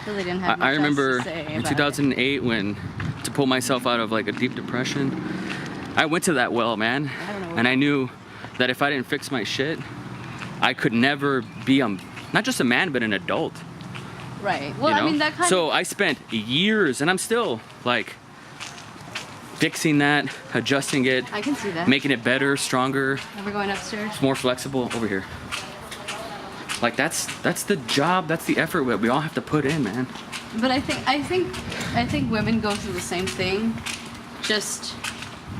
really didn't have much I remember else to say in about 2008 when, to pull myself out of like a deep depression, I went to that well, man. And I knew that if I didn't fix my shit, I could never be not just a man, but an adult. Right. Well, You know? I mean, that kind So I spent years, and I'm still like fixing that, adjusting it, I can see that. making it better, stronger, We're going upstairs. more flexible. Over here. Like that's the job, that's the effort that we all have to put in, man. But I think women go through the same thing. Just.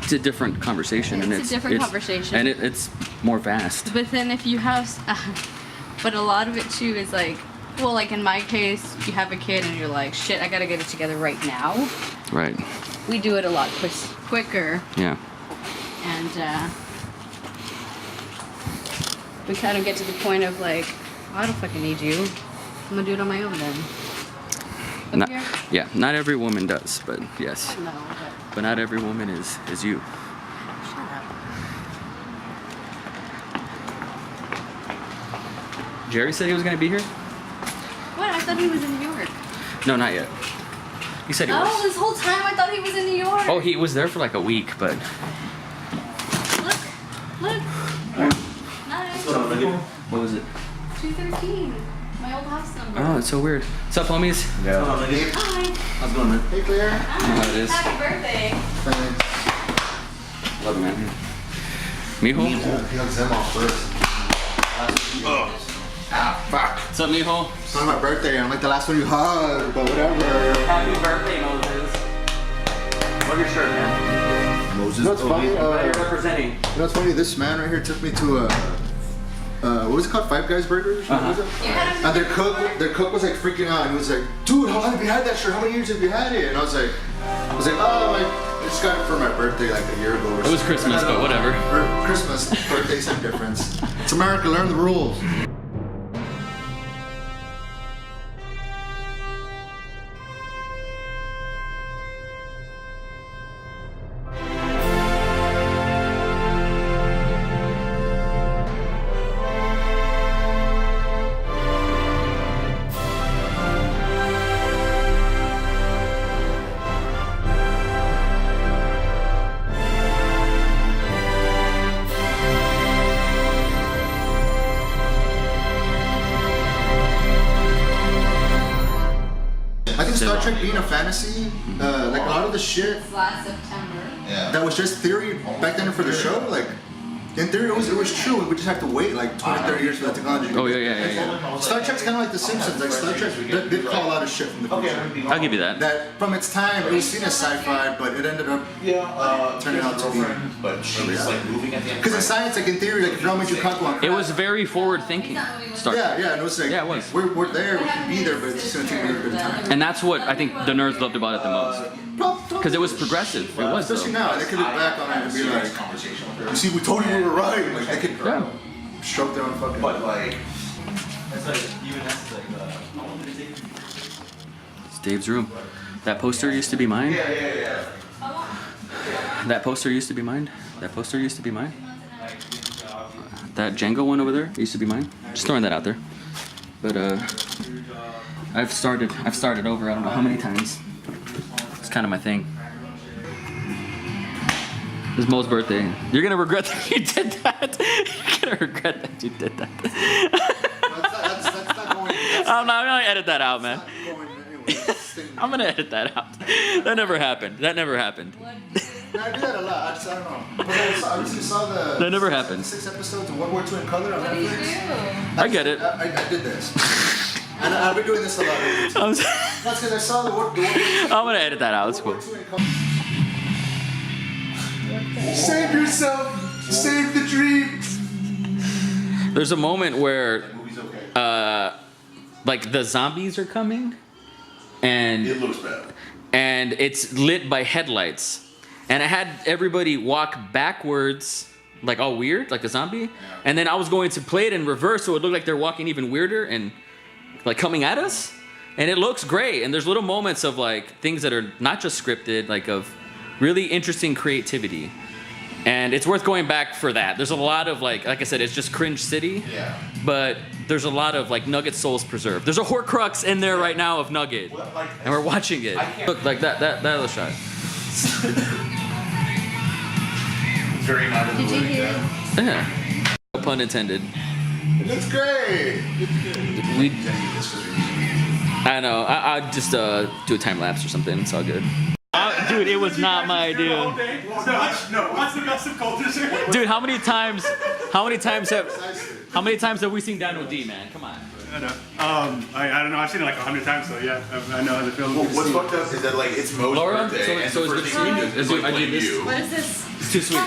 It's a different conversation, It's a different conversation. and it's more vast. But then if you have, but a lot of it too is like, well, like in my case, you have a kid and you're like, shit, I gotta get it together right now. Right. We do it a lot quicker. Yeah. And we kind of get to the point of like, I don't fucking need you. I'm gonna do it on my own then. Up Not, here? yeah, not every woman does, but yes. No, But not every woman is you. but shut up. Jerry said he was gonna be here? What? I thought he was in New York. No, not yet. He said he Oh, was. this whole time I thought he was in New York. Oh, he was there for like a week, but Look. Nice. what was it? 213. My old house number. Oh, it's so weird. What's up, homies? Yeah. Hi. How's it going, man? Hey, Claire. How it is. Happy birthday. Thanks. Love it, man. Mijo? He hugs them off first. Ah, fuck. What's up, Mijo? It's not my birthday. I'm like the last one you hugged, but whatever. Happy birthday, Moses. Love your shirt, man. Moses. You know what's funny? You're representing. You know what's funny? This man right here took me to what was it called? Five Guys Burgers? What was it? And their cook was like freaking out and he was like, dude, how long have you had that shirt? How many years have you had it? And I was like, oh, I just got it for my birthday like a year ago or something. It was Christmas, but whatever. Or Christmas, birthday, same difference. It's America, learn the rules. I think Star Trek being a fantasy, like a lot of the shit Last September. that was just theory back then for the show, like in theory it was true. We just have to wait like 20, 30 years for that technology. Oh, yeah. Star Trek's kind of like The Simpsons. Like Star Trek did call a lot of shit from the future. I'll give you that. That from its time it was seen as sci-fi, but it ended up turning out to be. But she's like moving at the end. Because in science, like in theory, like if you don't make your cock go on It was very forward thinking. Star Trek. yeah, and it was like Yeah, it was. We're there, we can be there, but it's just gonna take a little bit of time. And that's what I think the nerds loved about it the most. Because it was progressive. It was, Especially though. now, they could look back on it and be like, you see, we told you we were right. Like they could Yeah. stroke their own fucking. But like, It's Dave's room. That poster used to be mine. That poster used to be mine. That poster used to be mine. That Django one over there used to be mine. Just throwing that out there. But I've started over I don't know how many times. It's kind of my thing. It's Mo's birthday. You're gonna regret that you did that. You're gonna regret that you did that. That's not going. I'm gonna edit that out, man. Going anyway. I'm gonna edit that out. That never happened. That never happened. I do that a lot. I don't know. But I recently saw the. That never happened. 6 episodes of World War II in color on Netflix. I get it. I did this. And I've been doing this a lot. That's because I saw the World War II. I'm gonna edit that out. It's cool. Save yourself. Save the dream. There's a moment where, like the zombies are coming, and it looks bad. and it's lit by headlights, and I had everybody walk backwards, like all weird, like a zombie, and then I was going to play it in reverse, so it looked like they're walking even weirder and like coming at us, and it looks great. And there's little moments of like things that are not just scripted, like of really interesting creativity. And it's worth going back for that. There's a lot of like I said, it's just cringe city. Yeah. But there's a lot of like Nugget souls preserved. There's a Horcrux in there right now of Nugget, and we're watching it. Look, like that other shot. Very not in the Did you hear? Yeah. No pun intended. It looks great. I know. I'll just do a time lapse or something. It's all good. Dude, it was not my idea. No, what's the best of culture? Dude, how many times have we seen Dino D, man? Come on. I know. I don't know. I've seen it like 100 times, so yeah, I know how to feel. Well, what's fucked up is that like it's Mo's Laura, birthday, so and the it's first thing we do is I play did this. you. What is this? It's too sweet.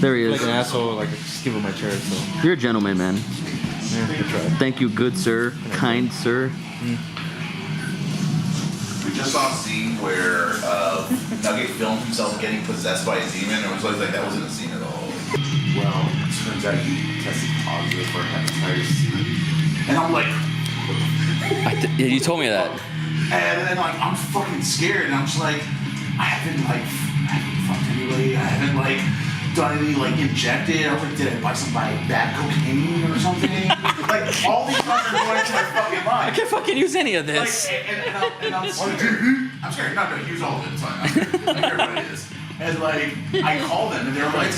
There he Like is. an asshole, like just give him my chair. So You're a gentleman, man. yeah, good try. Thank you, good sir, kind sir. We just saw a scene where Nugget filmed himself getting possessed by a demon, and it was like that wasn't a scene at all. Well, it turns out you tested positive for hepatitis C, and I'm like, Yeah, you told me that. and then like I'm fucking scared, and I'm just like, I haven't fucked anybody, I haven't like done any like injected. I was like, did I buy somebody bad cocaine or something? Like all these thoughts are going to my fucking mind. I can't fucking use any of this. Like, and I'm scared. I'm scared. Not gonna use all of it. It's fine. Like everybody is. And like, I called them, and they were like,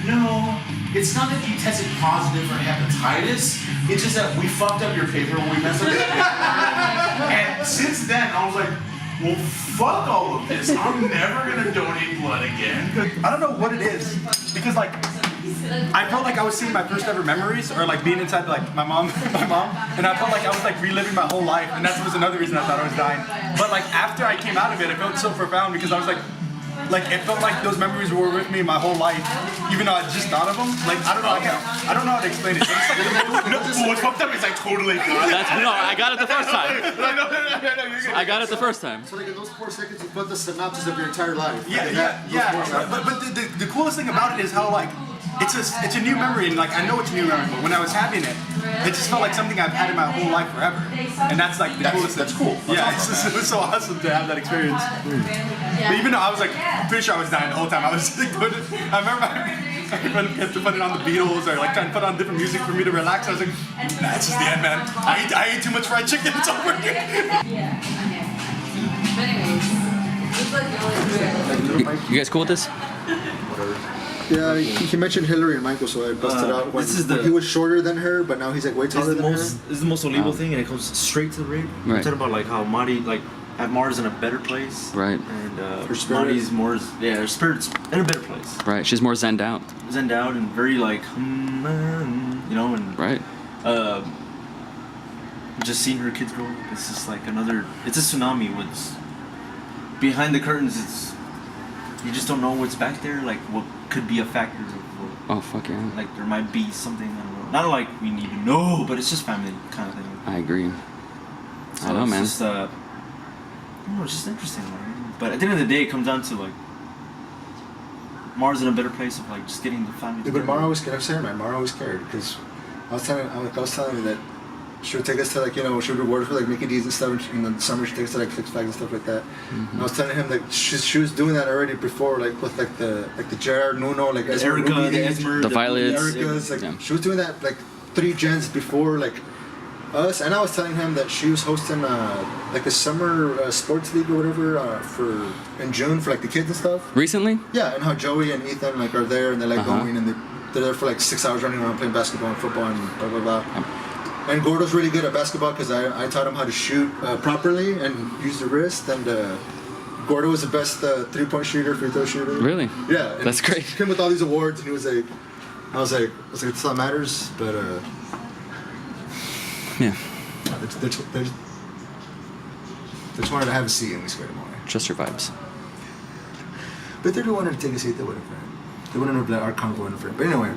no, it's not that you tested positive for hepatitis. It's just that we fucked up your paper when we messed up your paper. And since then, I was like, well, fuck all of this. I'm never gonna donate blood again. I don't know what it is, because like I felt like I was seeing my first ever memories, or like being inside like my mom, and I felt like I was like reliving my whole life, and that was another reason I thought I was dying. But like after I came out of it, it felt so profound because I was like it felt like those memories were with me my whole life, even though I just thought of them. Like I don't know how to explain it. It's like what's fucked up is I totally got it. No, I got it the first time. I got it the first time. So like in those 4 seconds, you put the synopsis of your entire life. Yeah. But the coolest thing about it is how like it's a new memory, and like I know it's a new memory, but when I was having it, it just felt like something I've had in my whole life forever, and that's like the coolest. That's cool. Yeah, it was so awesome to have that experience. But even though I was like pretty sure I was dying the whole time, I was like, I remember my friend kept to put it on the Beatles or like trying to put on different music for me to relax. I was like, nah, it's just the end, man. I ate too much fried chicken. It's over. But anyways, it's like the only You guys cool with this? Yeah, he mentioned Hillary and Michael, so I busted out when, this is when he was shorter than her, but now he's like way taller than her. This is the most illegal thing, and it comes straight to the rape. Right. We're talking about like how Marty like had Mars in a better place, Right. And Her spirit. Marty's more, her spirit's in a better place, Right. She's more zenned out. zenned out and very like, you know, and Right. just seeing her kids grow up, it's just like it's a tsunami. What's behind the curtains, you just don't know what's back there, like what could be a factor of what, Oh fuck yeah. like there might be something, I don't know. Not like we need to know, but it's just family kind of thing. I agree. So I know, it's man. Just, I don't know, it's just interesting. Like, but at the end of the day, it comes down to like Mars in a better place of like just getting the family. Yeah, but Mara was scared. I'm saying, man, Mara was scared because I was telling you that she would take us to like, you know, she would reward us for like Mickey D's and stuff, and in the summer she takes us to like Six Flags and stuff like that. Mm-hmm. And I was telling him like she was doing that already before, like with like the Gerard Nuno, like The Erica, Ruby, the Esmer, The Violets. Erica's, like Yeah. she was doing that like 3 gens before like us, and I was telling him that she was hosting like a summer sports league or whatever in June for like the kids and stuff. Recently? Yeah, and how Joey and Ethan like are there and they're like Uh-huh. going and they're there for like 6 hours running around playing basketball and football and blah blah blah. And Gordo's really good at basketball because I taught him how to shoot properly and use the wrist. And Gordo was the best 3-point shooter, free throw shooter. Really? Yeah. And That's great. He came with all these awards and he was like, I was like, it's not matters, but Yeah. they just wanted to have a seat and we scared them away. Just your vibes. But if they wanted to take a seat, they would have. They wouldn't have let our convo interfere. But anyway,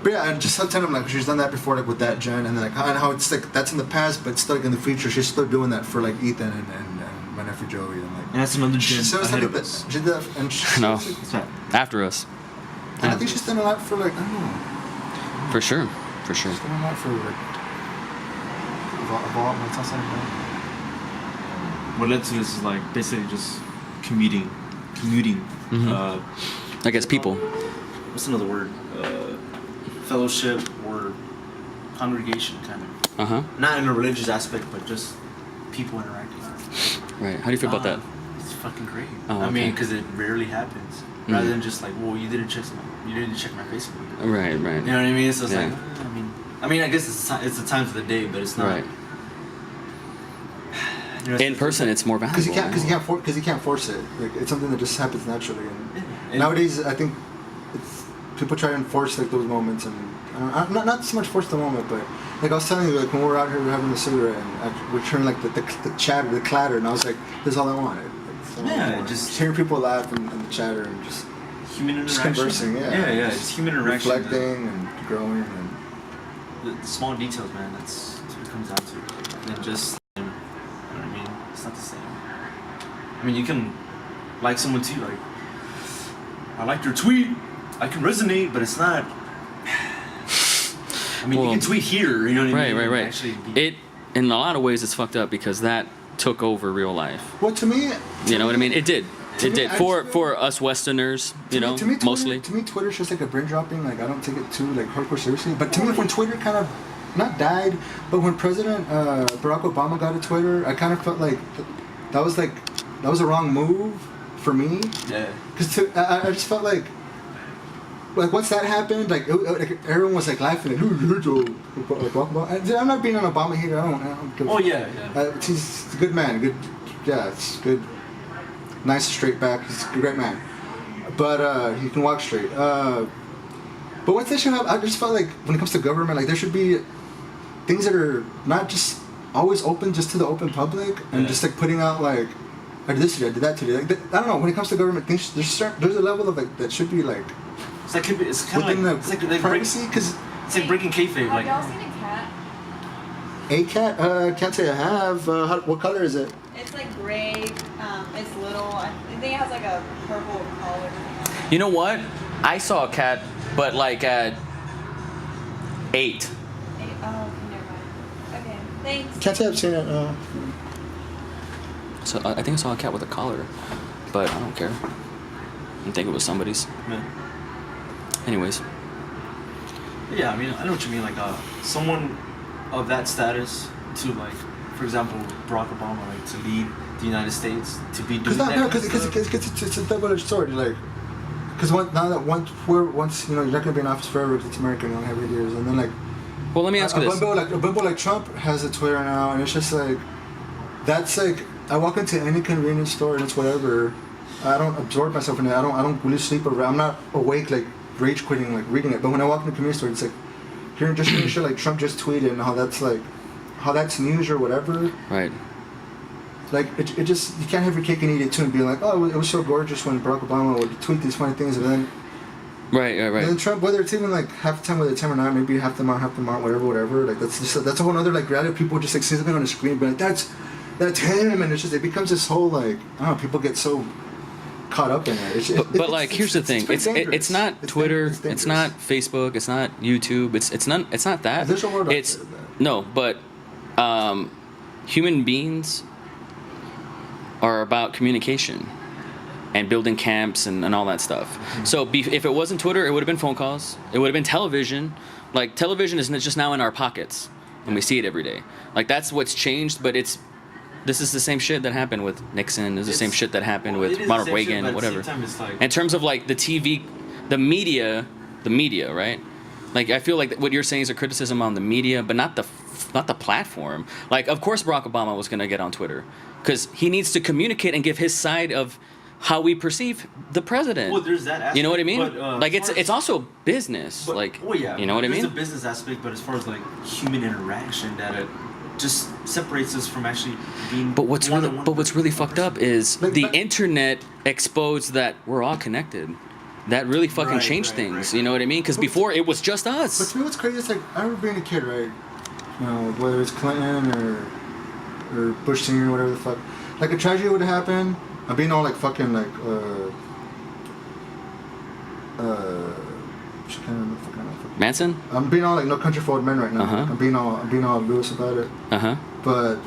yeah, I just telling them like she's done that before, like with that Jen, and then like and how it's like that's in the past, but still like in the future, she's still doing that for like Ethan and my nephew Joey and like. And that's another gen So it's ahead like of us. she did that, and she, No. That's right. After us. and I think she's done a lot for like I don't know, For sure. For sure. she's done a lot for like evolve. What's outside of that? What led to this is like basically just commuting. I guess people. What's another word? Fellowship or congregation kind of. Uh-huh. Not in a religious aspect, but just people interacting. Right. How do you feel about that? It's fucking great. Oh, I mean, okay. because it rarely happens. Rather than just like, well, you didn't check my Facebook. Right. You know what I mean? So it's Yeah. like, I mean, I guess it's the times of the day, but it's not. Right. You know, In person, it's more valuable. Because you can't force it. Like, it's something that just happens naturally. And nowadays, I think people try to enforce like those moments, and not so much force the moment, but like I was telling you, like when we were out here, we were having a cigarette, and we're turning like the chatter, the clatter, and I was like, this is all I wanted. Like, just hearing people laugh and the chatter and just human interaction. just conversing, Yeah, it's human interaction. reflecting and growing and. The small details, man. That's what it comes down to. And just, you know what I mean? It's not the same. I mean, you can like someone too. Like, I liked your tweet. I can resonate, but it's not. I mean, you can tweet here. You know what I mean? Right. Actually It, in a lot of ways, it's fucked up because that took over real life. Well, to me, You know what I mean? It did. It did. I For just- for us Westerners, you know, mostly. To me, Twitter's just like a brain dropping. Like, I don't take it too like hardcore seriously. But to me, when Twitter kind of not died, but when President Barack Obama got a Twitter, I kind of felt like that was a wrong move for me. Yeah. Because I just felt like once that happened, like everyone was like laughing like, like Obama. I'm not being an Obama hater. I don't give Oh yeah. he's a good man. It's good. Nice straight back. He's a great man. But he can walk straight. But once that shit happened, I just felt like when it comes to government, like there should be things that are not just always open just to the open public, and just like putting out like I did this today, I did that today. Like I don't know. When it comes to government things, there's a level of like that should be like It's kind of within like it's like privacy, because it's like breaking kayfabe. Have Like, y'all seen a cat? a cat. Can't say I have. What color is it? It's like gray. It's little. I think it has like a purple collar. You know what? I saw a cat, but like at 8. Oh, never mind. Okay, thanks. Can't say I've seen it. So I think I saw a cat with a collar, but I don't care. I think it was somebody's. man. Anyways, Yeah, I mean, I know what you mean. Like, someone of that status to like, for example, Barack Obama, like to lead the United States, to be doing that. Because it's a double-edged sword. Like, because once you know you're not gonna be in office forever. 'Cause it's America, you only have 8 years, and then like. well, let me ask you this. A bumbo like Trump has a Twitter now, and it's just like, that's like, I walk into any convenience store and it's whatever. I don't absorb myself in it. I don't really sleep over. I'm not awake like rage quitting like reading it. But when I walk into a convenience store, it's like hearing shit like Trump just tweeted and how that's news or whatever. Right. Like it just, you can't have your cake and eat it too and be like, oh, it was so gorgeous when Barack Obama would tweet these funny things, and then. Right. And then Trump, whether it's even like half the time, whether it's him or not, maybe half them aren't, whatever. Like that's a whole other like reality. People just like see something on the screen, but like that's him, and it's just it becomes this whole like I don't know. People get so caught up in it. But like, here's the thing: it's not Twitter, it's not Facebook, it's not YouTube, it's not that. There's a word. It's no, but human beings are about communication and building camps and all that stuff. Mm-hmm. So if it wasn't Twitter, it would have been phone calls. It would have been television. Like television is just now in our pockets, and we see it every day. Like that's what's changed. But this is the same shit that happened with Nixon. It's the same shit that happened with Ronald Reagan, shit, whatever. Like, in terms of like the TV, the media, right? Like I feel like what you're saying is a criticism on the media, but not the platform. Like of course Barack Obama was gonna get on Twitter because he needs to communicate and give his side of how we perceive the president. Well, there's that aspect. You know what I mean? But, like it's also business. But, like well, yeah, you know what I mean? There's a business aspect, but as far as like human interaction, that it just separates us from actually being. But what's really fucked up is Like, the internet exposed that we're all connected. That really fucking changed things. You know what I mean? Because before it was just But us. to me, what's crazy is like I remember being a kid, right? You know, whether it's Clinton or Bush Senior, whatever the fuck. Like a tragedy would happen. I'm being all like fucking like Manson? I'm being all like No Country for Old Men right now. Uh-huh. I'm being all loose about it. Uh-huh. But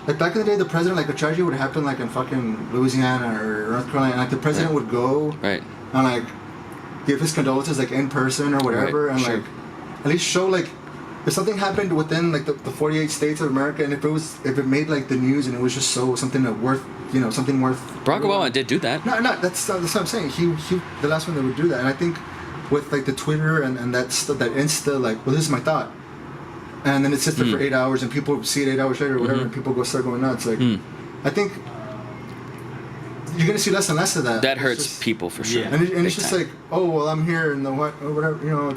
like back in the day, the president, like a tragedy would happen like in fucking Louisiana or North Carolina, and like the president would go Right. and like give his condolences like in person or whatever, Right, and sure. like at least show like if something happened within like the 48 states of America, and if it made like the news, and it was just something worth, something worth. Barack Obama did do that. No, that's what I'm saying. He the last one that would do that, and I think with like the Twitter and that stuff, that Insta, like, well, this is my thought, and then it sits there for 8 hours, and people see it 8 hours later or whatever, and people start going nuts. Like, I think you're gonna see less and less of that. That hurts people for sure. And it's just like, oh well, I'm here and the what or whatever.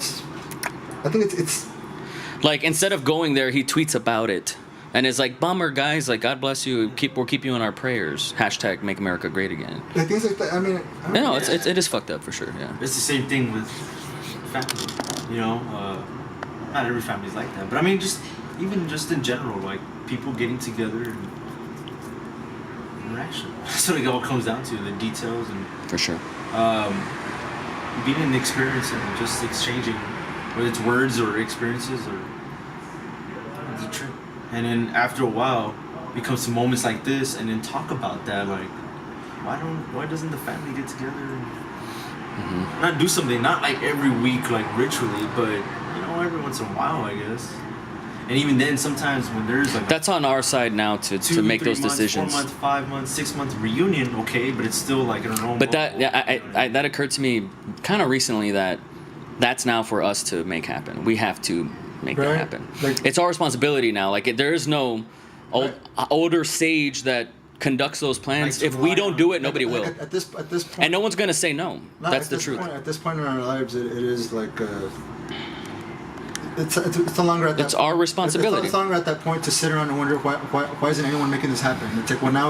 I think it's. Like, instead of going there, he tweets about it. And it's like, bummer, guys. Like, God bless you. We'll keep you in our prayers. # Make America Great Again. Like, things like that. I mean... No, it is fucked up for sure, yeah. It's the same thing with family, Not every family's like that. But I mean, even in general, like, people getting together and interaction. That's what it all comes down to, the details and... For sure. Being in the experience and just exchanging, whether it's words or experiences or... It's a trip. And then after a while, it comes to moments like this, and then talk about that. Like, why doesn't the family get together and not do something? Not like every week, like ritually, but every once in a while, I guess. And even then, sometimes when there's like that's on our side now to make those decisions. 4 month, 5 month, 6 month reunion, okay, but it's still like a normal. But that occurred to me kind of recently that's now for us to make happen. We have to make that happen. Like, it's our responsibility now. Like, there is no older sage that conducts those plans. Like, if we don't do it, nobody will. At this point, and no one's gonna say no. That's the truth. At this point in our lives, it is like it's no longer at that. It's our responsibility. It's no longer at that point to sit around and wonder why isn't anyone making this happen? It's like, now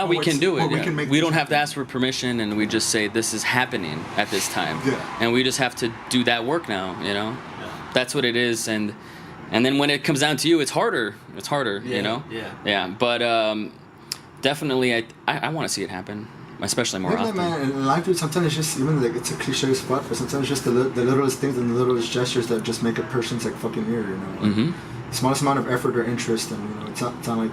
we can do it. Yeah. We don't have to ask for permission, and we just say this is happening at this time. Yeah. And we just have to do that work now. That's what it is, and then when it comes down to you, it's harder. Yeah. Yeah. But definitely, I want to see it happen, especially more often. Man, in life, dude, sometimes it's just, even like, it's a cliche spot, but sometimes it's just the littlest things and the littlest gestures that just make a person's like fucking ear. The smallest amount of effort or interest, and it's not like.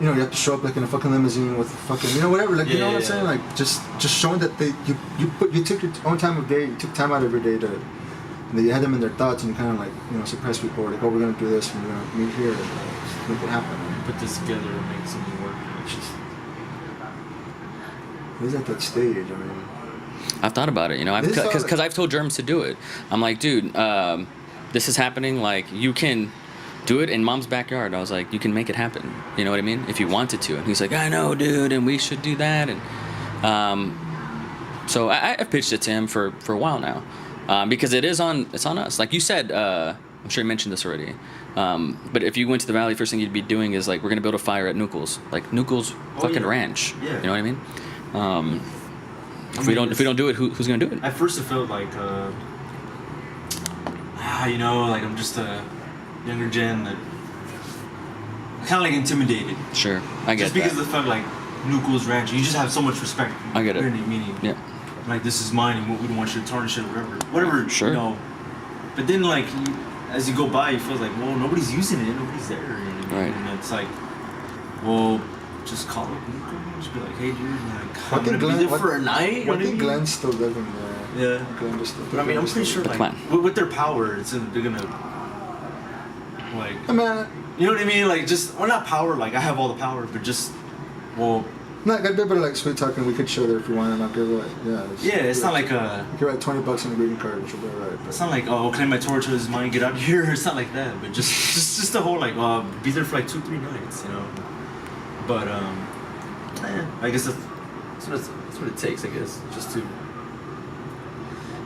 You have to show up like in a fucking limousine with fucking, whatever. Like, what I'm saying? Like, just showing that you took your own time of day, you took time out of your day to. And you had them in their thoughts, and you kind of like, surprise people. Like, oh, we're gonna do this, and we're gonna meet here, and make it happen. Put this together and make something work. It's just, it is at that stage. I mean, I've thought about it. Because I've told Germs to do it. I'm like, dude, this is happening. Like, you can do it in Mom's backyard. I was like, you can make it happen. You know what I mean? If you wanted to. And he's like, I know, dude, and we should do that. And so I've pitched it to him for a while now. Because it's on us. Like you said, I'm sure you mentioned this already. But if you went to the valley, first thing you'd be doing is like, we're gonna build a fire at Nucle's, like Nucle's fucking ranch. Yeah. You know what I mean? If we don't do it, who's gonna do it? At first, it felt like, like I'm just a younger gen that kind of like intimidated. Sure, I get just because of the fact like Nucle's ranch, you just have so much respect. I get it. Meaning, yeah. Like, this is mine, and we don't want you to tarnish it, or whatever. Sure. But then, like, as you go by, you feel like, well, nobody's using it, nobody's there. Right. And it's like, well, just call up and just be like, hey, dude, like, I'm gonna be there for a night. I think Glenn's still living there. Yeah. Glenn still. But I mean, I'm pretty sure, like, with their power, they're gonna, like, I mean, you know what I mean? Like, just, or not power, like, I have all the power, but just, well. Not I'd be able to like sweet talk, and we could show there if you want, and I'll give it like, it's not like a. You can write $20 on a greeting card, which will be alright. It's not like, oh, claim my torch is mine, get out of here. It's not like that, but just the whole like, be there for like 2-3 nights, But I guess that's what it takes, I guess,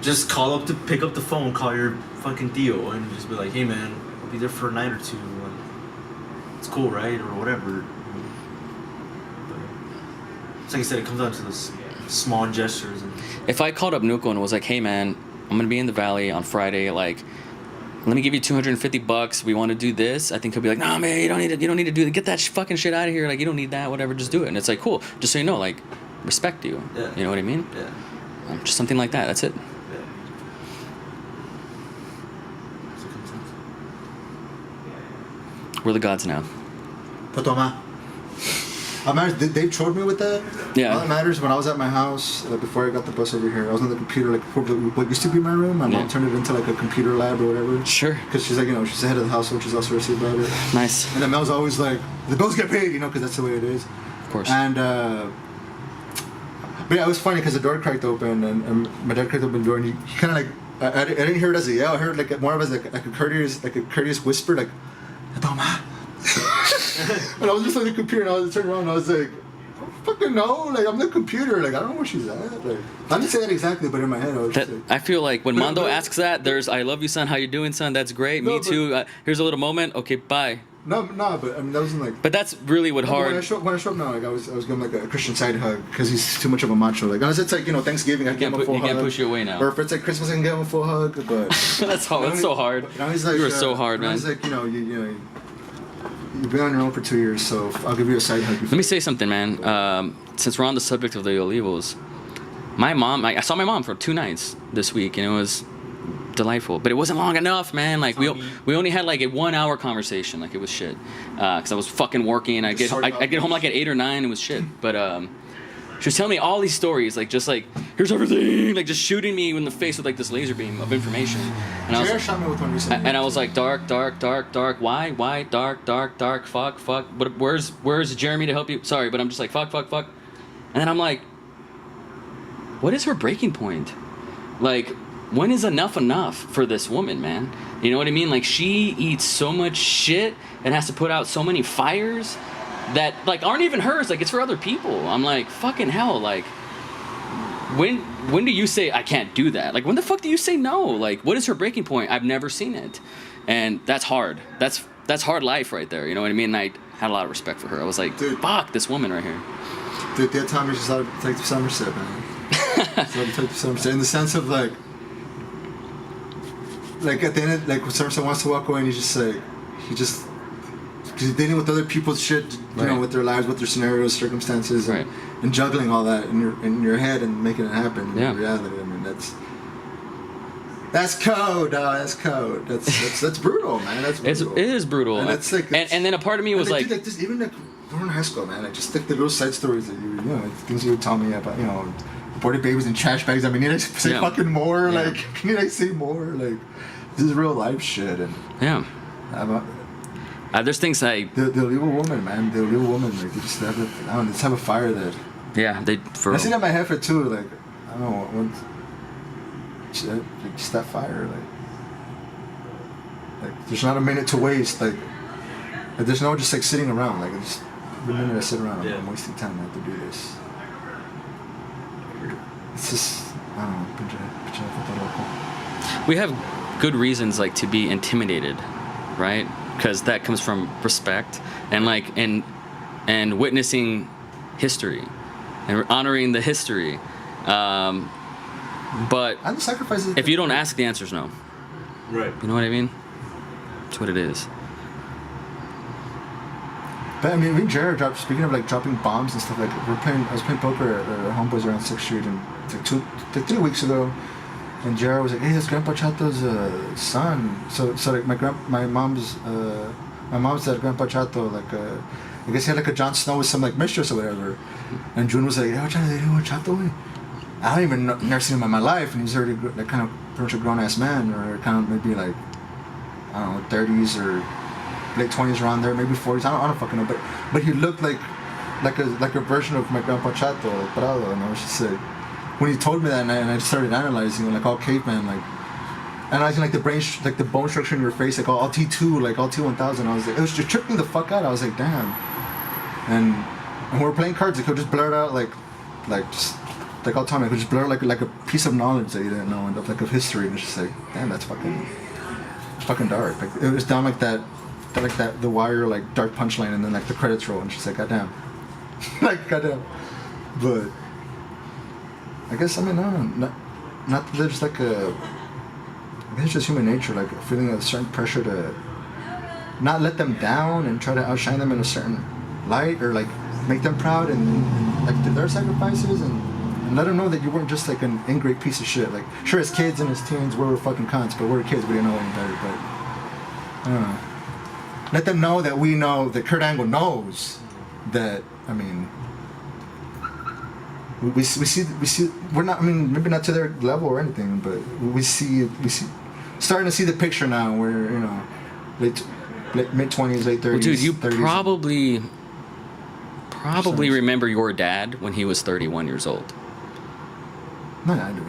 just call up to pick up the phone, call your fucking Theo, and just be like, hey man, I'll be there for a night or two. Like, it's cool, right, or whatever. Like I said, it comes down to those small gestures. If I called up Nuko and was like, hey man, I'm gonna be in the valley on Friday, like, let me give you $250, we want to do this, I think he'll be like, nah man, you don't need to do that, get that fucking shit out of here, like, you don't need that, whatever, just do it. And it's like, cool, just so you know, like, respect you. Yeah. You know what I mean? Yeah. Just something like that, that's it. Yeah. We're the gods now. Potoma. They showed me with that. Yeah. All that matters, when I was at my house, before I got the bus over here, I was on the computer, like, what used to be my room. My mom turned it into, like, a computer lab or whatever. Sure. Because she's, like, she's the head of the household. She's also received about it. Nice. And then Mel's always like, the bills get paid, because that's the way it is. Of course. And, but yeah, it was funny because the door cracked open and my dad cracked open the door and he kind of like, I didn't hear it as a yell. I heard like more of as like a courteous whisper, like, Toma. And I was just on the computer and I was turning around and I was like, I don't fucking know. Like, I'm the computer. Like, I don't know where she's at. Like, I didn't say that exactly, but in my head I was just like, I feel like when Mondo asks that, there's "I love you, son. How you doing, son? That's great. Me too. Here's a little moment. Okay, bye." No, but I mean that wasn't like. But that's really what hard. When I show up now, like I was giving like a Christian side hug because he's too much of a macho. Like unless it's like Thanksgiving, I can give him a full hug. You can't push you away now. Or if it's like Christmas, I can give him a full hug. But that's hard. That's so hard. Now he's like, you are so hard, man. He's like, you've been on your own for 2 years, so I'll give you a side hug. Let me say something, man. Since we're on the subject of the Olivos, my mom, I saw my mom for 2 nights this week, and it was delightful, but it wasn't long enough, man. Like we only had like a 1 hour conversation. Like it was shit, because I was fucking working. I'd get home like at 8 or 9. It was shit. But she was telling me all these stories, like just like here's everything, like just shooting me in the face with like this laser beam of information. And I was shot me with one recently. And I was like, dark. Why? Dark. Fuck. But where's Jeremy to help you? Sorry, but I'm just like fuck. And then I'm like, what is her breaking point? Like, when is enough for this woman, man? You know what I mean? Like, she eats so much shit and has to put out so many fires that, like, aren't even hers. Like, it's for other people. I'm like, fucking hell. Like, when do you say, I can't do that? Like, when the fuck do you say no? Like, what is her breaking point? I've never seen it. And that's hard. That's hard life right there. You know what I mean? And I had a lot of respect for her. I was like, dude, fuck this woman right here. Dude, that time you just had to take the Somerset, man. In the sense of, like at the end of, like when Somerset wants to walk away and he's dealing with other people's shit, you know, with their lives, with their scenarios, circumstances, and juggling all that in your head and making it happen in reality. I mean, that's code, dog. That's code. That's brutal, man. That's brutal. It is brutal. And it's like, and then a part of me was like, dude, just, even like when we're in high school, man. I just like the little side stories that things you would tell me about, aborted babies and trash bags. I mean, need I say fucking more? Yeah. Like, need I say more? Like, this is real life shit. And there's things the Olivo woman, man. The Olivo woman, like, they just have a fire that. Yeah, I seen that in my head for too. Like, I don't know, just that fire. Like, there's not a minute to waste. Like there's no just like sitting around. Like, just the minute I sit around, I'm wasting time. I have to do this. It's just, I don't know. We have good reasons, like, to be intimidated, right? Because that comes from respect and like and witnessing history and honoring the history. But and the sacrifices. If you don't ask, the answer's no. Right. You know what I mean? That's what it is. But I mean, me and Jared speaking of like dropping bombs and stuff, like I was playing poker at Homeboys around 6th Street, and it's like 3 weeks ago, and Jared was like, "Hey, that's Grandpa Chato's son." So like my mom's dad, Grandpa Chato, like I guess he had like a Jon Snow with some like mistress or whatever, and June was like, "Hey, what Chato?" I don't even never seen him in my life, and he's already like kind of pretty much a grown ass man, or kind of maybe like I don't know, 30s or late 20s around there, maybe 40s. I don't fucking know, but he looked like a version of my Grandpa Chato, like Prado, and I was just like, when he told me that, and I started analyzing, like all caveman, like analyzing like the bone structure in your face, like all T2, like all T1000. I was like, it was just tripping the fuck out. I was like, damn. And when we were playing cards, it could just blur it out like just like all the time. I could just blur like a piece of knowledge that you didn't know, and like of history, and it's just like, damn, that's fucking dark. Like it was down like that, the Wire like dark punchline, and then like the credits roll, and she's like, goddamn, like goddamn. But I guess, I mean, no, not there's like I guess it's just human nature, like feeling a certain pressure to not let them down and try to outshine them in a certain light, or like make them proud and like do their sacrifices and let them know that you weren't just like an ingrate piece of shit. Like, sure, as kids and as teens, we were fucking cunts, but we were kids, we didn't know any better. But I don't know. Let them know that we know that Kurt Angle knows that I mean, we see we're not. I mean, maybe not to their level or anything, but we see starting to see the picture now where mid 20s, late 30s. Well, dude, you 30s. probably remember your dad when he was 31 years old. No, I do.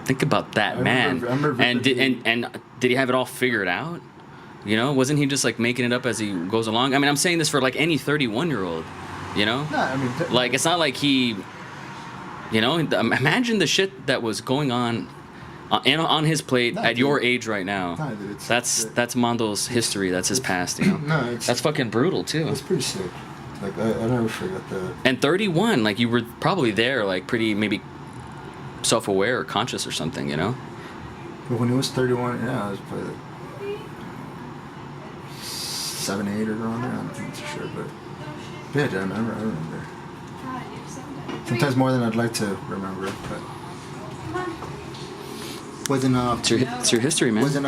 Think about that, man. And did he have it all figured out? Wasn't he just like making it up as he goes along? I mean, I'm saying this for like any 31-year-old. No, I mean, like it's not like he. Imagine the shit that was going on his plate at your age right now. No, dude, that's Mondo's history. That's his past. No, that's fucking brutal too. It's pretty sick. Like I never forgot that. And 31, like you were probably there, like pretty maybe self-aware or conscious or something, But when he was 31, I was probably like 7, 8 or around there. I'm not too sure, but yeah, I remember. Sometimes more than I'd like to remember, but wasn't it's your history, man. Wasn't